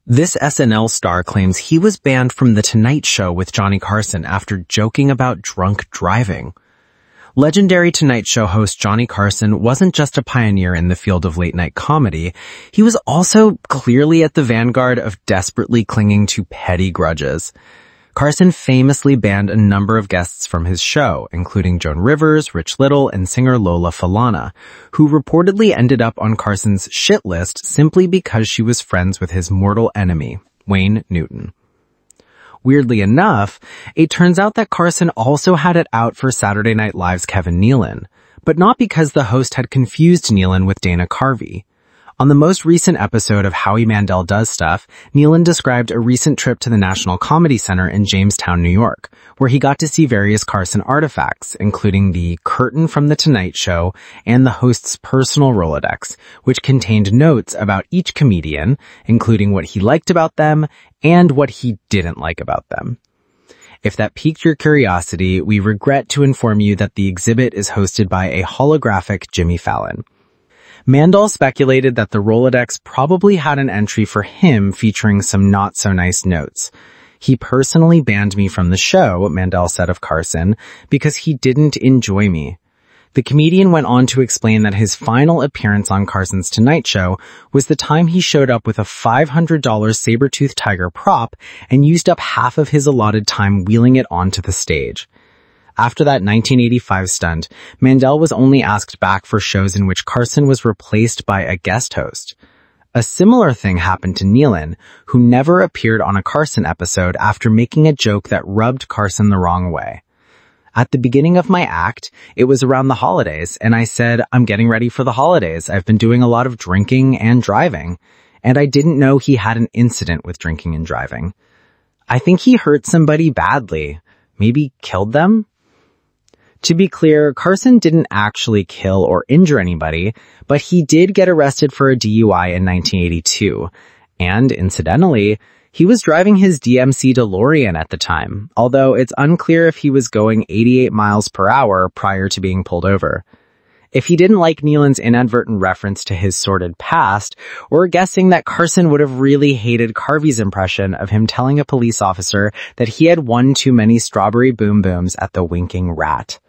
This SNL star claims he was banned from The Tonight Show with Johnny Carson after joking about drunk driving. Legendary Tonight Show host Johnny Carson wasn't just a pioneer in the field of late-night comedy, he was also clearly at the vanguard of desperately clinging to petty grudges. Carson famously banned a number of guests from his show, including Joan Rivers, Rich Little, and singer Lola Falana, who reportedly ended up on Carson's shit list simply because she was friends with his mortal enemy, Wayne Newton. Weirdly enough, it turns out that Carson also had it out for Saturday Night Live's Kevin Nealon, but not because the host had confused Nealon with Dana Carvey. On the most recent episode of Howie Mandel Does Stuff, Nealon described a recent trip to the National Comedy Center in Jamestown, New York, where he got to see various Carson artifacts, including the curtain from The Tonight Show and the host's personal Rolodex, which contained notes about each comedian, including what he liked about them and what he didn't like about them. If that piqued your curiosity, we regret to inform you that the exhibit is hosted by a holographic Jimmy Fallon. Mandel speculated that the Rolodex probably had an entry for him featuring some not-so-nice notes. He personally banned me from the show, Mandel said of Carson, because he didn't enjoy me. The comedian went on to explain that his final appearance on Carson's Tonight Show was the time he showed up with a $500 saber-toothed tiger prop and used up half of his allotted time wheeling it onto the stage. After that 1985 stunt, Mandel was only asked back for shows in which Carson was replaced by a guest host. A similar thing happened to Nealon, who never appeared on a Carson episode after making a joke that rubbed Carson the wrong way. At the beginning of my act, it was around the holidays, and I said, "I'm getting ready for the holidays. I've been doing a lot of drinking and driving." And I didn't know he had an incident with drinking and driving. I think he hurt somebody badly. Maybe killed them? To be clear, Carson didn't actually kill or injure anybody, but he did get arrested for a DUI in 1982. And, incidentally, he was driving his DMC DeLorean at the time, although it's unclear if he was going 88 miles per hour prior to being pulled over. If he didn't like Nealon's inadvertent reference to his sordid past, we're guessing that Carson would have really hated Carvey's impression of him telling a police officer that he had one too many strawberry boom booms at the Winking Rat.